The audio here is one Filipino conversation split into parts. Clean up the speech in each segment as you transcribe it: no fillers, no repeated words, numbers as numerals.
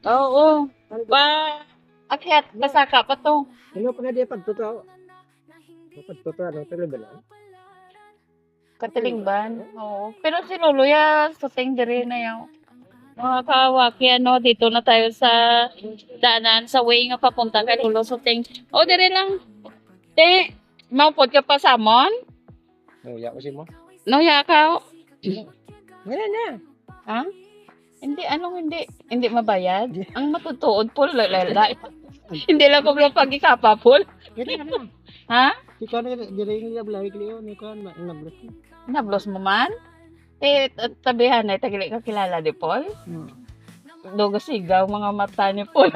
Oo. Pa, akyat, pasaka pa to. Ano pa nga di pagtotoo? Pagtotoo, ano, talaga lang. Katilingban. Oo. Pero si Luluya, suting diri na yung mga kawaki, ano, dito na tayo sa daanan, sa way nga papunta kay Lolo Suting. O, diri lang. Te, maupod ka pa sa amon? Nuya ko si mo. Noya ka? Wala na. Ha? Hindi, anong hindi? Hindi mabayad? Ang matutuod po, lalala. Hindi lang ko lang pag-ikapa po. Kaya na. Ha? Ikaw na, dili yung lablay kliyo. Ikaw na, nablos mo. Nablos mo man? Tabihan na, tagili ka kilala di Paul? Dogo sigaw, mga mata ni Paul.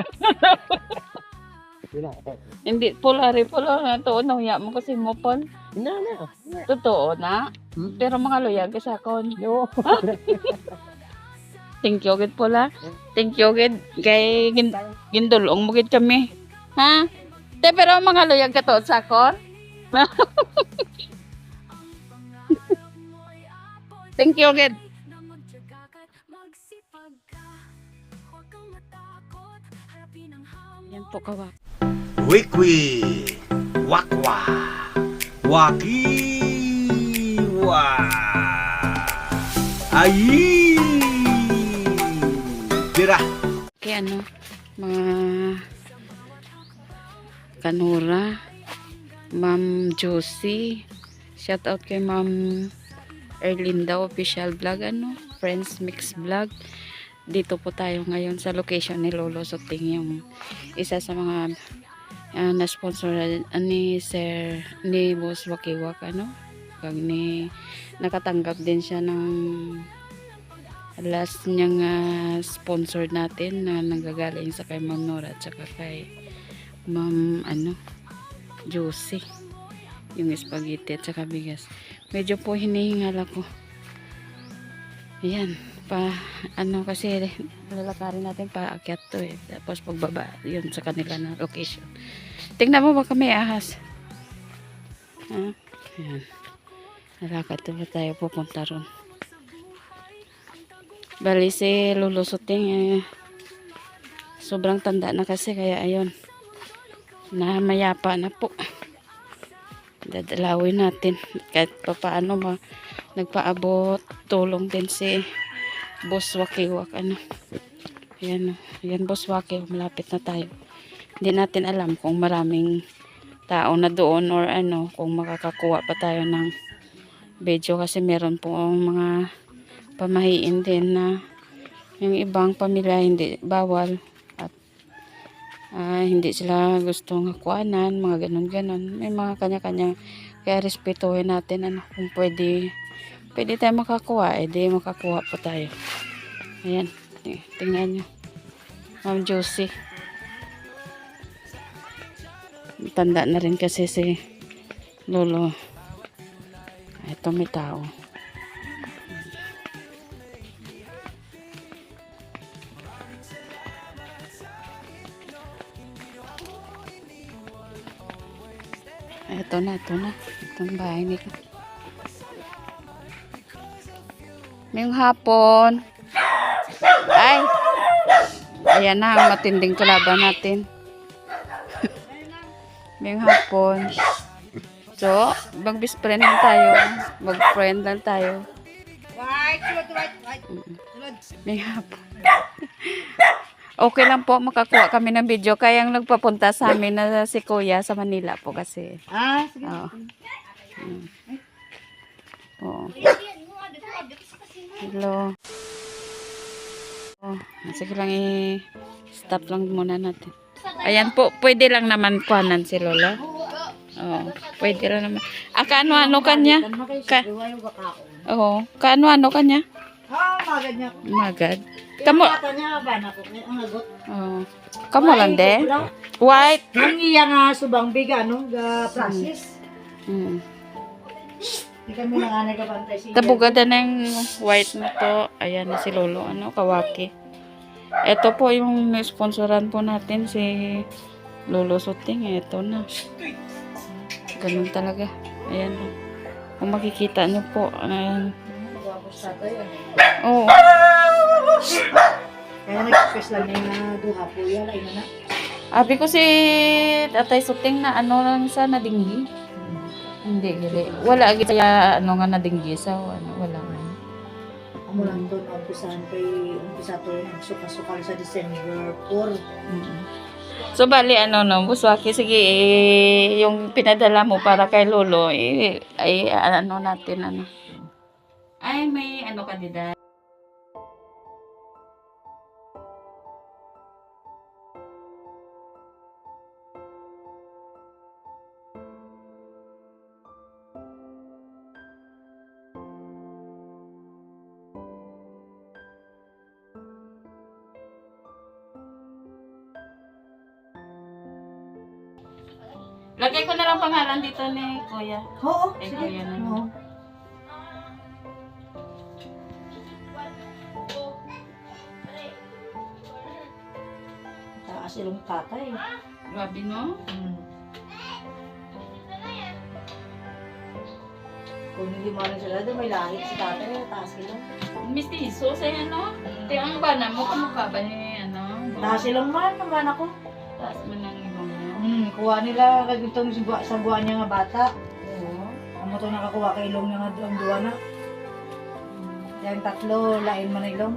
Wala. Hindi, Paul, hari Paul, tuon, nahuya mo kasi mo, Paul. Na. Totoo na. Pero mga luyag sa kon. Yo. Thank you, gid Paul, ha? Thank you, gid. Kay gindulong mo gid kami. Ha? Te, pero mga luyag ka tuon sa kon? Thank you, gid. Yan po kawa. Wikwi, wakwa, wakiwa, ayi, tira. Kaya ano, mga Kanura, Ma'am Josie, shout out kay Ma'am Erlinda Official Vlog, ano, Friends Mix Vlog. Dito po tayo ngayon sa location ni Lolo Suting, yung isa sa mga na-sponsor ni Sir, ni Boss Wakiwak, ano, kag ni nakatanggap din siya ng last niyang sponsor natin na nanggagaling sa kay Ma'am Nora at saka kay Ma'am ano, Josie, yung spaghetti at saka bigas. Medyo po hinihingal ako. Ayan, ano kasi lalakarin natin paakyat to eh. Tapos pagbaba, yun sa kanila na location. Tingnan mo baka may ahas. Ha? Ayan. Nalakad na tayo pupunta ron. Bali si Lolo Suting sobrang tanda na kasi kaya ayun. Namayapa na po. Dadalawin natin kahit paano nagpaabot tulong din si Boss Wakiwak, ano. Ayan, ayan Boss Wakiwak, malapit na tayo. Hindi natin alam kung maraming tao na doon or ano, kung makakakuha pa tayo ng video kasi meron po mga pamahiin din na yung ibang pamilya hindi bawal at hindi sila gustong hakuanan, mga ganon-ganon. May mga kanya-kanya, kaya respetuhin natin, ano, kung pwede tayo makakuha, di makakuha pa tayo. Ayan, tingnan nyo. Ma'am Josie. Tanda na rin kasi si Lolo. Ito may tao. Ito na. Itong bahay nila. Ngayong hapon. Ay! Ayan na ang matinding kalaban natin. Ngayong hapon. So, mag-best-friend lang tayo. Mag-friend lang tayo. Ngayong hapon. Okay lang po, makakuha kami ng video. Kaya ang nagpapunta sa amin na si Kuya sa Manila po kasi. Sige. Oo. Oo. Hello. Oh, sige lang stop lang muna natin. Ayan po, pwede lang naman kuhanan si Lola. Oh, pwede lang naman. Kaano kanya? Oo, kaano kanya? Magad niya. Magad. Kamu. Niya ba na ko ang agot. Oh. Kamu lang de. White. Ang iya nga subang biga no, ga process. Di kami nga nagabantay siya. Tabugada ng white na to. Ayan na si Lolo, ano, Kawaki. Ito po yung sponsoran po natin si Lolo Suting. Ito na. Ganun talaga. Ayan. Kung makikita nyo po. Ayan. Oo. special na yung duha po yan. Ay na. Abi ko si Tatay Suting na ano lang sa nadinggi. Hindi, gali. Wala agad kaya ano nga nadinggi sa ano, wala. Amo lang doon, umpisa to yung suka-sukal sa December 4. So bali ano no, Buswaki, sige yung pinadala mo para kay Lolo, ay ano natin ano. Ay may ano kandidat. Lagay ko na lang pangalan dito ni Kuya. Oo, Ay, sige. kuya na. Oo. Taas ilong tatay. Grabe no? Kung hindi mo rin sila doon, may lahit si tatay, taas ilong. Mistiso sa ano? Te ang bana mo kamukha ba ni ano? Taas ilong man, naman ako. Taas mo ng ibang mo. Kuha nila kagitong sa buwan niya nga bata. Oo. Amo to nakakuha kay ilong niya nga ang duwa na. Yung tatlo, lain man ilong.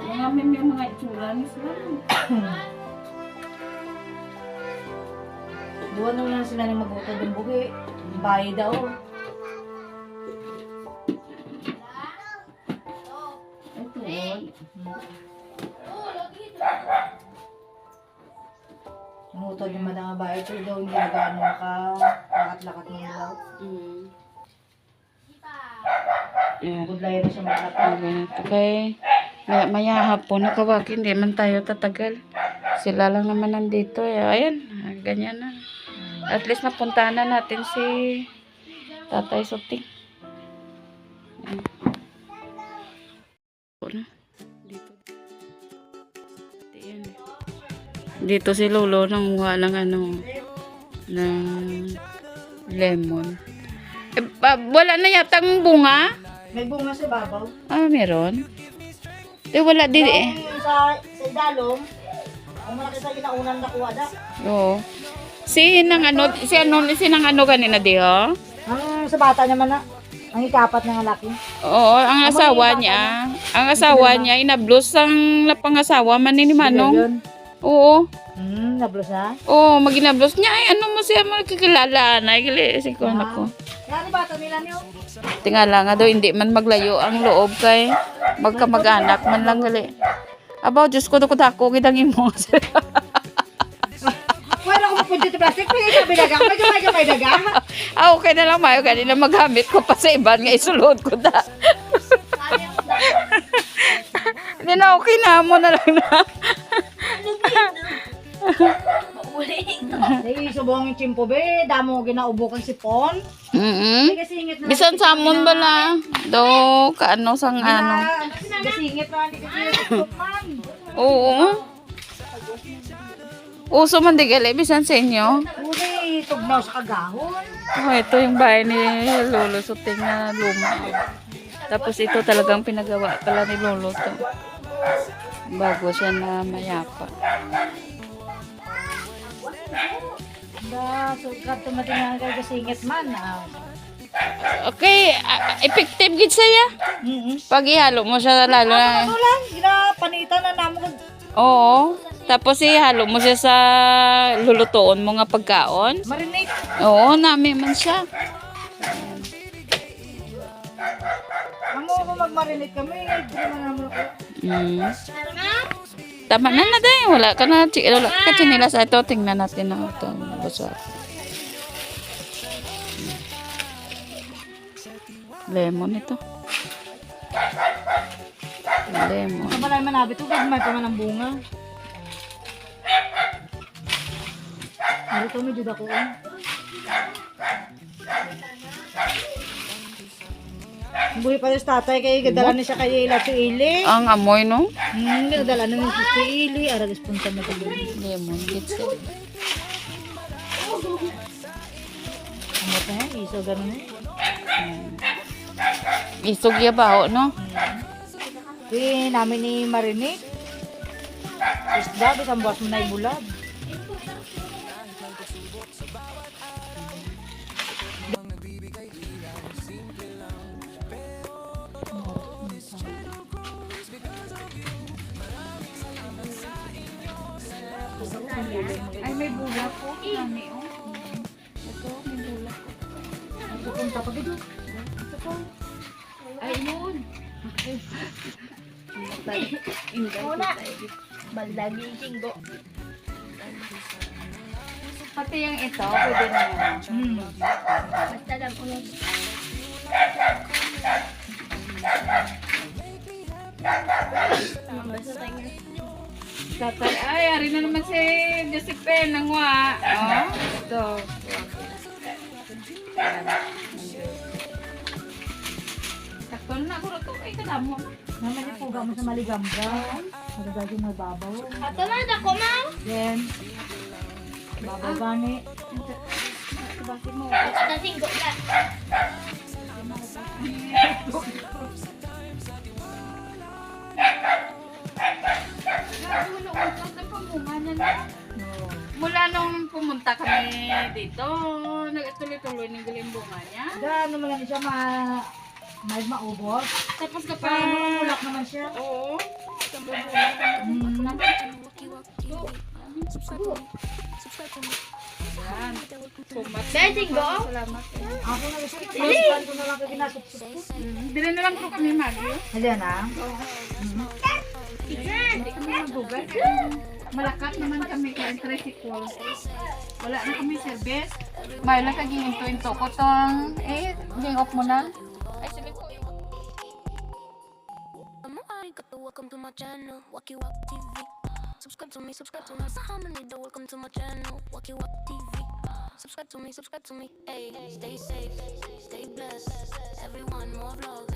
Mga may mga itsura ni sila. Duwa naman lang sila ni magutod ng bugi. Bahay daw. Ito. Nangutod yung madang bahay ito daw, hindi na gaano lakat-lakat ng daw. Yeah. Budlay rin siya magkata. Okay. Maya hapon nakawag, hindi man tayo tatagal. Sila lang naman nandito. Ayan, ganyan na. At least napuntahan na natin si Tatay Suting. Dito. Ayan. Dito si Lolo nanguha ng ano, ng lemon. Wala na yatang bunga? May bunga sa babaw. Ah, meron? Wala din eh. Yung sa idalom, ang malaki sa ginaunan na kuha da. Oo. Si nang ano kanina di ho? Ang sa bata naman na, ang ikapat ng laki. Oo, ang asawa niya inablos ang napangasawa man ni Manong. Oo. Nablos na? Oo, maginablos niya ay ano mo siya magkakilala na gali si ko nako. Yan bata nila niyo. Tingala nga daw hindi man maglayo ang loob kay magkamag-anak man lang gali. Abaw, Diyos ko dako kitang imo. Wala ko mapunta sa plastic, may sabi dagang, may dagang. Ah, okay na lang mayo kanina maghamit ko pa sa iban nga isulod ko da. Hindi na okay na mo na lang na. Ay, subong yung chimpo be, damo ginaubo kang sipon. Gasingit na. Bisan samon ba na? Do, kaano sang ano. Gasingit na, hindi kasi man. Oo. Uso man di gali, bisan sa inyo. Uli, tugnaw sa kagahon. Oh, ito yung bahay ni Lolo Suting na luma. Tapos ito talagang pinagawa pala ni Lolo to. Bago siya na mayapa. So, kato matingan kay gasingit man. Okay, effective gid saya. Pag ihalo mo siya lalo na. Ano lang, ginapanitan na namin. Oo. Tapos ihalo mo siya sa lulutuon mo nga pagkaon. Marinate. Oo, nami man siya. Ang mo magmarinate kami, hindi naman naman ako. Tama na na din. Wala ka na. Wala ka chinila sa ito. Tingnan natin na ito. Buso. Lemon ito. Lemon. Sa balay manabit, may pa man ang bunga. Ito medyo dako. Buhay pa sa tatay kay gadala ni siya kay ila ili. Ang amoy no? Gadala na ng ili, ara punta na to. Lemon gits. Ano pa yan? Iso ganun eh. Isog ya ba no? Namin ni Marinik. Isda, isang buwas mo na ibulag. Ay, may bulak po. Nami, oh. Ito, may bulak. Ito kung tapag ito. Ay, yun. Una, baldaging singgo. Pati yung ito, pwede na yun. Basta lang ulo. Basta tayo. Tatay, ay, ari na naman si Josephine, nangwa. Oh, ito. Sakto na ako ito. Ay, kadamo. Naman yung puga mo sa maligamba. Magagagin mo babaw. Ato na, dako ma'am. Then, babaw gani. Bakit mo? Basta singgo na. Grabe, nauntok na pamunga niya na. Mula nung pumunta kami dito, nagtuloy-tuloy ng galing bunga niya. Gaano naman lang siya may maubos. Tapos Paano kapag... mulak naman siya? Oo. Yan. Sumat. Dahil singgo? Salamat. Ako na gusto ko. Masukan ko na lang kayo ginasupsup ko. Dili na lang po kami Maggie. Halika na. Hindi kami magugat. Malakat naman kami kay tricycle. Wala na kami service. May lang kaginto-into ko tong ging off mo na. Ay, sabi ko. Welcome to my channel, Wacky Wak TV. Subscribe to me, welcome to my channel, Wacky Wak TV. Subscribe to me, hey, stay safe, stay blessed. Everyone, more vlogs.